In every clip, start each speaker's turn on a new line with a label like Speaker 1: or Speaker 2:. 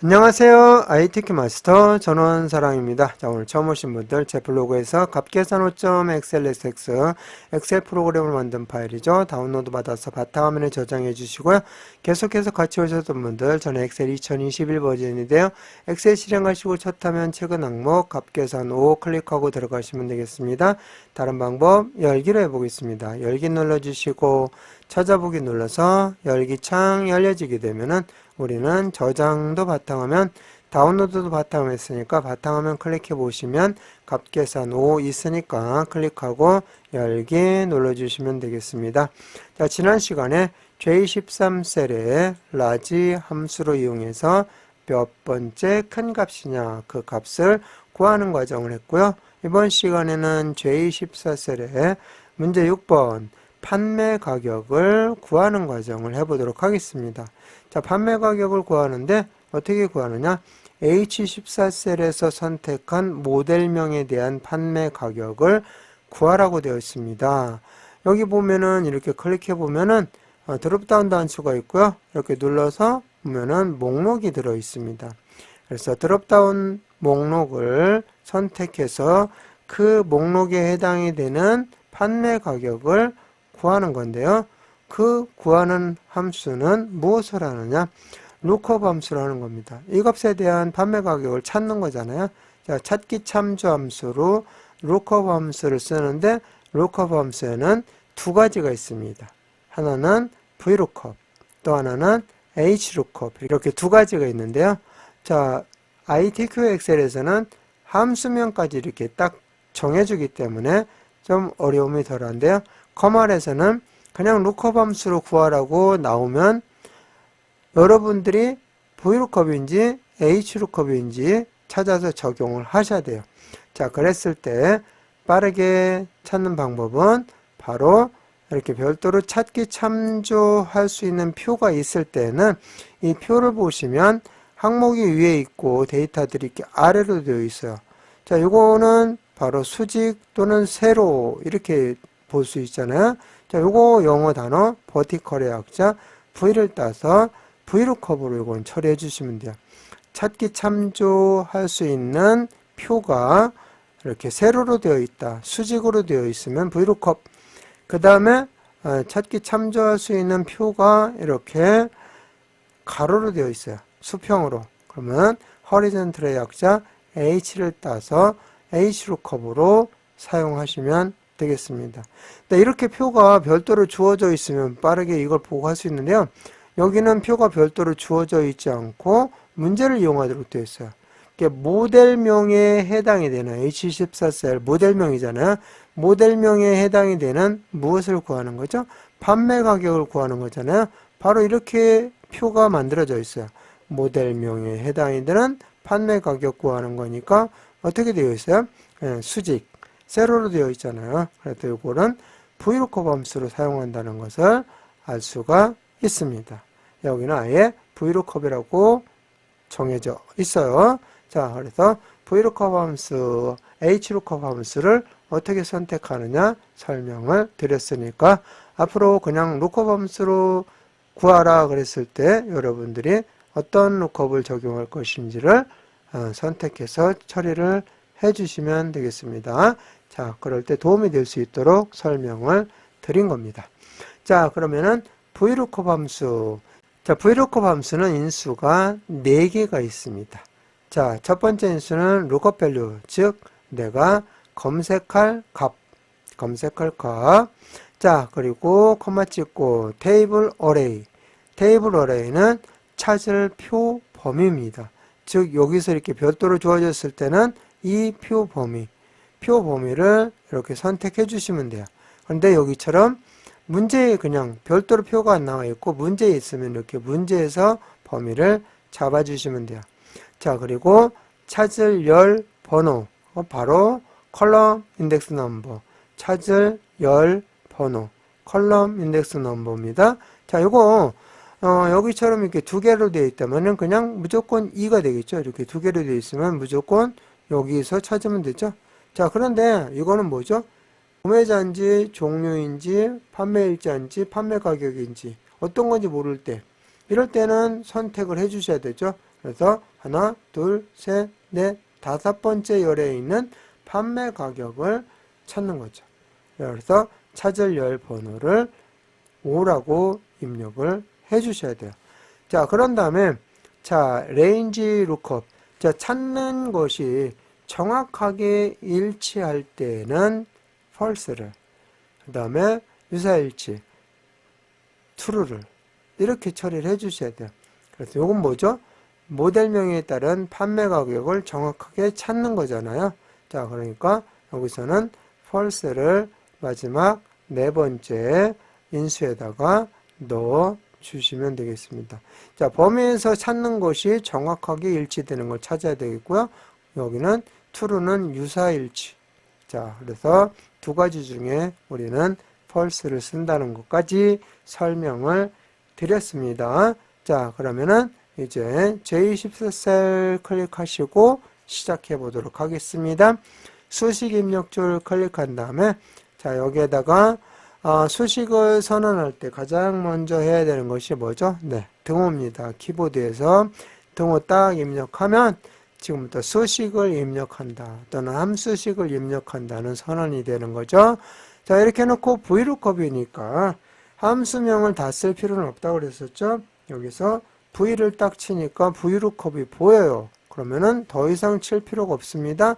Speaker 1: 안녕하세요. IT키 마스터 전원사랑입니다. 자, 오늘 처음 오신 분들 제 블로그에서 값계산 5.xlsx 엑셀 프로그램을 만든 파일이죠. 다운로드 받아서 바탕화면에 저장해 주시고요. 계속해서 같이 오셨던 분들 저는 엑셀 2021 버전인데요. 엑셀 실행하시고 첫 화면 최근 항목 값계산 5 클릭하고 들어가시면 되겠습니다. 다른 방법 열기로 해보겠습니다. 열기 눌러주시고 찾아보기 눌러서 열기 창 열려지게 되면은 우리는 저장도 바탕화면, 다운로드도 바탕화면 있으니까 바탕화면 클릭해 보시면 값계산 5 있으니까 클릭하고 열기 눌러주시면 되겠습니다. 자, 지난 시간에 J13셀에 라지 함수로 이용해서 몇 번째 큰 값이냐 그 값을 구하는 과정을 했고요. 이번 시간에는 J14셀에 문제 6번 판매 가격을 구하는 과정을 해보도록 하겠습니다. 자, 판매 가격을 구하는데 어떻게 구하느냐? H14셀에서 선택한 모델명에 대한 판매 가격을 구하라고 되어 있습니다. 여기 보면은 이렇게 클릭해 보면은 드롭다운 단수가 있고요. 이렇게 눌러서 보면은 목록이 들어 있습니다. 그래서 드롭다운 목록을 선택해서 그 목록에 해당이 되는 판매 가격을 구하는 건데요. 그 구하는 함수는 무엇을 하느냐? lookup 함수를 하는 겁니다. 이 값에 대한 판매 가격을 찾는 거잖아요. 자, 찾기 참조 함수로 lookup 함수를 쓰는데 lookup 함수에는 두 가지가 있습니다. 하나는 VLOOKUP, 또 하나는 HLOOKUP 이렇게 두 가지가 있는데요. 자, ITQ 엑셀에서는 함수명까지 이렇게 딱 정해주기 때문에 좀 어려움이 덜한데요. 커말에서는 그냥 lookup 함수로 구하라고 나오면 여러분들이 VLOOKUP인지 HLOOKUP인지 찾아서 적용을 하셔야 돼요. 자, 그랬을 때 빠르게 찾는 방법은 바로 이렇게 별도로 찾기 참조할 수 있는 표가 있을 때는 이 표를 보시면 항목이 위에 있고 데이터들이 이렇게 아래로 되어 있어요. 자, 이거는 바로 수직 또는 세로 이렇게 볼 수 있잖아요. 자, 요거 영어 단어 버티컬의 약자 V를 따서 VLOOKUP으로 이건 처리해 주시면 돼요. 찾기 참조할 수 있는 표가 이렇게 세로로 되어 있다. 수직으로 되어 있으면 VLOOKUP. 그 다음에 찾기 참조할 수 있는 표가 이렇게 가로로 되어 있어요. 수평으로. 그러면 horizontal의 약자 H를 따서 HLOOKUP으로 사용하시면 되겠습니다. 이렇게 표가 별도로 주어져 있으면 빠르게 이걸 보고 할 수 있는데요. 여기는 표가 별도로 주어져 있지 않고 문제를 이용하도록 되어 있어요. 모델명에 해당이 되는 H14셀 모델명이잖아요. 모델명에 해당이 되는 무엇을 구하는 거죠? 판매 가격을 구하는 거잖아요. 바로 이렇게 표가 만들어져 있어요. 모델명에 해당이 되는 판매 가격 구하는 거니까 어떻게 되어 있어요? 수직, 세로로 되어 있잖아요. 그래서 이거는 VLOOKUP 함수로 사용한다는 것을 알 수가 있습니다. 여기는 아예 VLOOKUP이라고 정해져 있어요. 자, 그래서 VLOOKUP 함수, HLOOKUP 함수를 어떻게 선택하느냐 설명을 드렸으니까 앞으로 그냥 lookup 함수로 구하라 그랬을 때 여러분들이 어떤 lookup을 적용할 것인지를 선택해서 처리를 해주시면 되겠습니다. 자, 그럴 때 도움이 될 수 있도록 설명을 드린 겁니다. 자, 그러면은 VLOOKUP 함수. 자, VLOOKUP 함수는 인수가 4개가 있습니다. 자, 첫 번째 인수는 lookup value, 즉 내가 검색할 값. 자, 그리고 코마 찍고 테이블 어레이. 테이블 어레이는 찾을 표 범위입니다. 즉 여기서 이렇게 별도로 주어졌을 때는 이 표 범위를 이렇게 선택해 주시면 돼요. 그런데 여기처럼 문제에 그냥 별도로 표가 안 나와 있고 문제에 있으면 이렇게 문제에서 범위를 잡아 주시면 돼요. 자, 그리고 찾을 열 번호 바로 컬럼 인덱스 넘버, 찾을 열 번호 컬럼 인덱스 넘버입니다. 자, 이거 여기처럼 이렇게 두 개로 되어 있다면은 그냥 무조건 2가 되겠죠. 이렇게 두 개로 되어 있으면 무조건 여기서 찾으면 되죠. 자, 그런데 이거는 뭐죠? 구매자인지 종류인지 판매일자인지 판매 가격인지 어떤 건지 모를 때 이럴 때는 선택을 해 주셔야 되죠. 그래서 하나, 둘, 셋, 넷, 다섯 번째 열에 있는 판매 가격을 찾는 거죠. 그래서 찾을 열 번호를 5라고 입력을 해 주셔야 돼요. 자, 그런 다음에 자, 레인지 룩업. 자, 찾는 것이 정확하게 일치할 때는 false를, 그 다음에 유사일치, true를 이렇게 처리를 해 주셔야 돼요. 그래서 이건 뭐죠? 모델명에 따른 판매 가격을 정확하게 찾는 거잖아요. 자, 그러니까 여기서는 false를 마지막 네 번째 인수에다가 넣어 주시면 되겠습니다. 자, 범위에서 찾는 것이 정확하게 일치되는 걸 찾아야 되겠고요. 여기는 true는 유사일치. 자, 그래서 두 가지 중에 우리는 false를 쓴다는 것까지 설명을 드렸습니다. 자, 그러면은 이제 J14셀 클릭하시고 시작해 보도록 하겠습니다. 수식 입력줄 클릭한 다음에 자, 여기에다가 수식을 선언할 때 가장 먼저 해야 되는 것이 뭐죠? 네, 등호입니다. 키보드에서 등호 딱 입력하면 지금부터 수식을 입력한다 또는 함수식을 입력한다는 선언이 되는 거죠. 자, 이렇게 해놓고 VLOOKUP이니까 함수명을 다 쓸 필요는 없다고 그랬었죠. 여기서 V를 딱 치니까 VLOOKUP이 보여요. 그러면은 더 이상 칠 필요가 없습니다.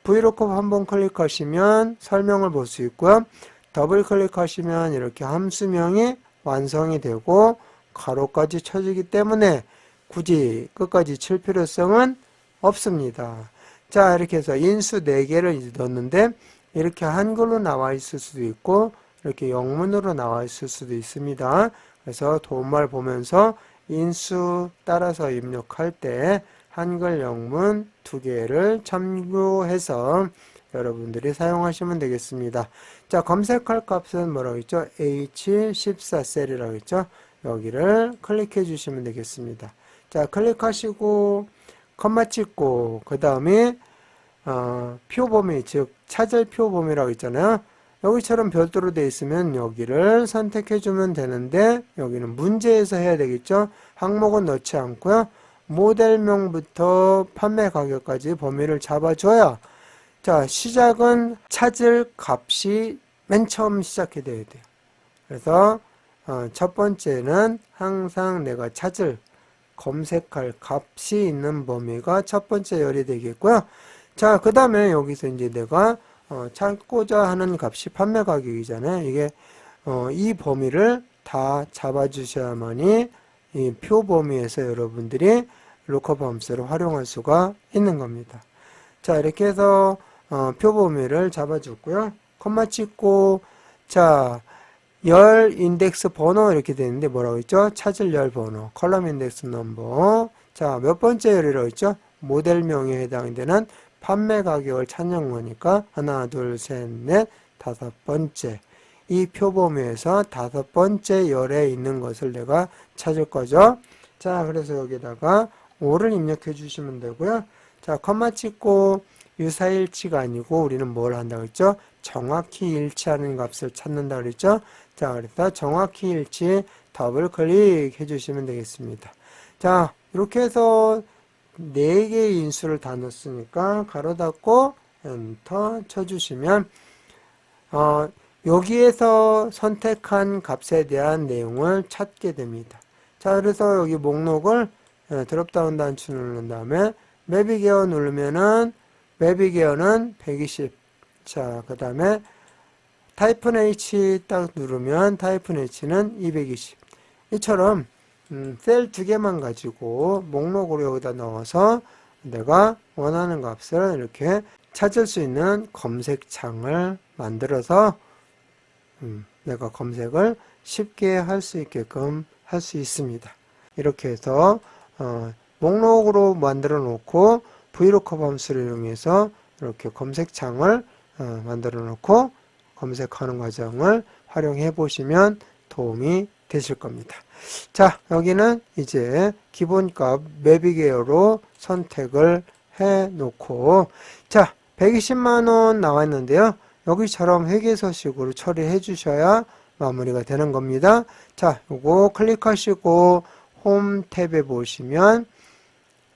Speaker 1: VLOOKUP 한번 클릭하시면 설명을 볼 수 있고요. 더블 클릭하시면 이렇게 함수명이 완성이 되고 가로까지 쳐지기 때문에 굳이 끝까지 칠 필요성은 없습니다. 자, 이렇게 해서 인수 4개를 넣었는데 이렇게 한글로 나와 있을 수도 있고 이렇게 영문으로 나와 있을 수도 있습니다. 그래서 도움말 보면서 인수 따라서 입력할 때 한글 영문 2개를 참고해서 여러분들이 사용하시면 되겠습니다. 자, 검색할 값은 뭐라고 했죠? H14셀이라고 했죠? 여기를 클릭해 주시면 되겠습니다. 자, 클릭하시고 컴마 찍고 그 다음에 표 범위, 즉 찾을 표 범위라고 있잖아요. 여기처럼 별도로 되어 있으면 여기를 선택해 주면 되는데 여기는 문제에서 해야 되겠죠. 항목은 넣지 않고요. 모델명부터 판매 가격까지 범위를 잡아줘야 자, 시작은 찾을 값이 맨 처음 시작이 돼야 돼요. 그래서 첫 번째는 항상 내가 찾을 검색할 값이 있는 범위가 첫 번째 열이 되겠고요. 자, 그 다음에 여기서 이제 내가 찾고자 하는 값이 판매 가격이잖아요. 이게 이 범위를 다 잡아주셔야만이 이 표 범위에서 여러분들이 lookup 함수를 활용할 수가 있는 겁니다. 자, 이렇게 해서 표 범위를 잡아줬고요. 콤마 찍고 자, 열 인덱스 번호 이렇게 되는데 뭐라고 했죠? 찾을 열 번호, 컬럼 인덱스 넘버. 자, 몇 번째 열이라고 했죠? 모델명에 해당이 되는 판매 가격을 찾는 거니까 하나, 둘, 셋, 넷, 다섯 번째. 이 표 범위에서 다섯 번째 열에 있는 것을 내가 찾을 거죠. 자, 그래서 여기다가 5를 입력해 주시면 되고요. 자, 컴마 찍고 유사일치가 아니고 우리는 뭘 한다고 했죠? 정확히 일치하는 값을 찾는다 그랬죠? 자, 그래서 정확히 일치 더블 클릭해 주시면 되겠습니다. 자, 이렇게 해서 4개의 인수를 다 넣었으니까 가로 닫고 엔터 쳐주시면 여기에서 선택한 값에 대한 내용을 찾게 됩니다. 자, 그래서 여기 목록을 드롭다운 단추 누른 다음에 내비게어 누르면은 내비게어는 120. 자, 그 다음에 타이픈 H 딱 누르면 타이픈 H는 220. 이처럼 셀 2개만 가지고 목록으로 여기다 넣어서 내가 원하는 값을 이렇게 찾을 수 있는 검색창을 만들어서 내가 검색을 쉽게 할 수 있게끔 할 수 있습니다. 이렇게 해서 목록으로 만들어 놓고 VLOOKUP 함수를 이용해서 이렇게 검색창을 만들어 놓고 검색하는 과정을 활용해 보시면 도움이 되실 겁니다. 자, 여기는 이제 기본값 내비게어로 선택을 해 놓고 자, 120만원 나왔는데요. 여기처럼 회계서식으로 처리해 주셔야 마무리가 되는 겁니다. 자, 요거 클릭하시고 홈 탭에 보시면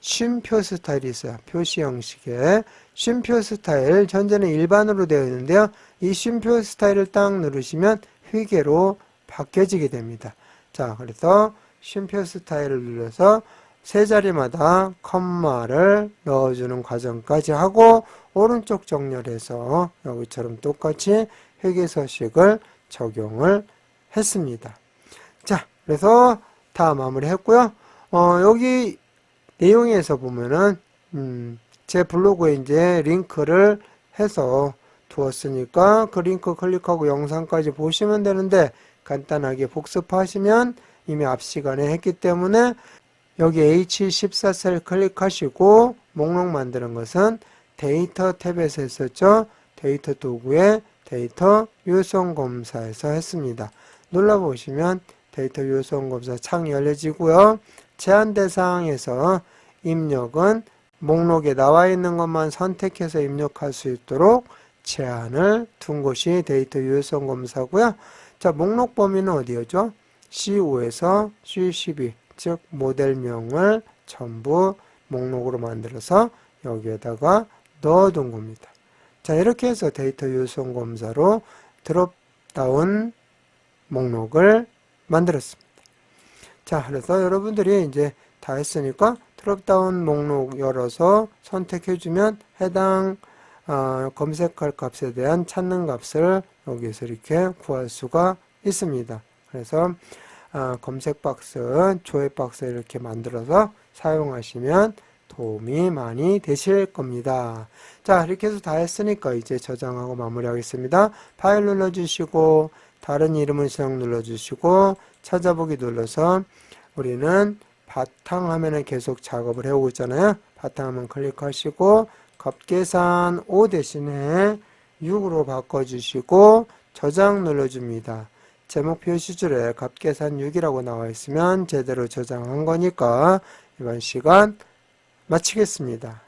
Speaker 1: 쉼표 스타일이 있어요. 표시 형식에. 쉼표 스타일, 현재는 일반으로 되어 있는데요. 이 쉼표 스타일을 딱 누르시면 휘개로 바뀌어지게 됩니다. 자, 그래서 쉼표 스타일을 눌러서 세 자리마다 컴마를 넣어주는 과정까지 하고 오른쪽 정렬해서 여기처럼 똑같이 회계 서식을 적용을 했습니다. 자, 그래서 다 마무리했고요. 여기 내용에서 보면은 제 블로그에 이제 링크를 해서 두었으니까 그 링크 클릭하고 영상까지 보시면 되는데 간단하게 복습하시면 이미 앞 시간에 했기 때문에 여기 H14셀 클릭하시고 목록 만드는 것은 데이터 탭에서 했었죠. 데이터 도구에 데이터 유성 검사에서 했습니다. 눌러보시면 데이터 유성 검사 창이 열려지고요. 제한 대상에서 입력은 목록에 나와 있는 것만 선택해서 입력할 수 있도록 제한을 둔 것이 데이터 유효성 검사고요. 자, 목록 범위는 어디였죠? C5에서 C12, 즉 모델명을 전부 목록으로 만들어서 여기에다가 넣어둔 겁니다. 자, 이렇게 해서 데이터 유효성 검사로 드롭다운 목록을 만들었습니다. 자, 그래서 여러분들이 이제 다 했으니까 드롭다운 목록 열어서 선택해주면 해당 검색할 값에 대한 찾는 값을 여기서 이렇게 구할 수가 있습니다. 그래서 검색 박스, 조회 박스 이렇게 만들어서 사용하시면 도움이 많이 되실 겁니다. 자, 이렇게 해서 다 했으니까 이제 저장하고 마무리하겠습니다. 파일 눌러주시고 다른 이름은 수정 눌러주시고 찾아보기 눌러서 우리는 바탕화면에 계속 작업을 해오고 있잖아요. 바탕화면 클릭하시고 값계산 5 대신에 6으로 바꿔주시고 저장 눌러줍니다. 제목 표시줄에 값계산 6이라고 나와 있으면 제대로 저장한 거니까 이번 시간 마치겠습니다.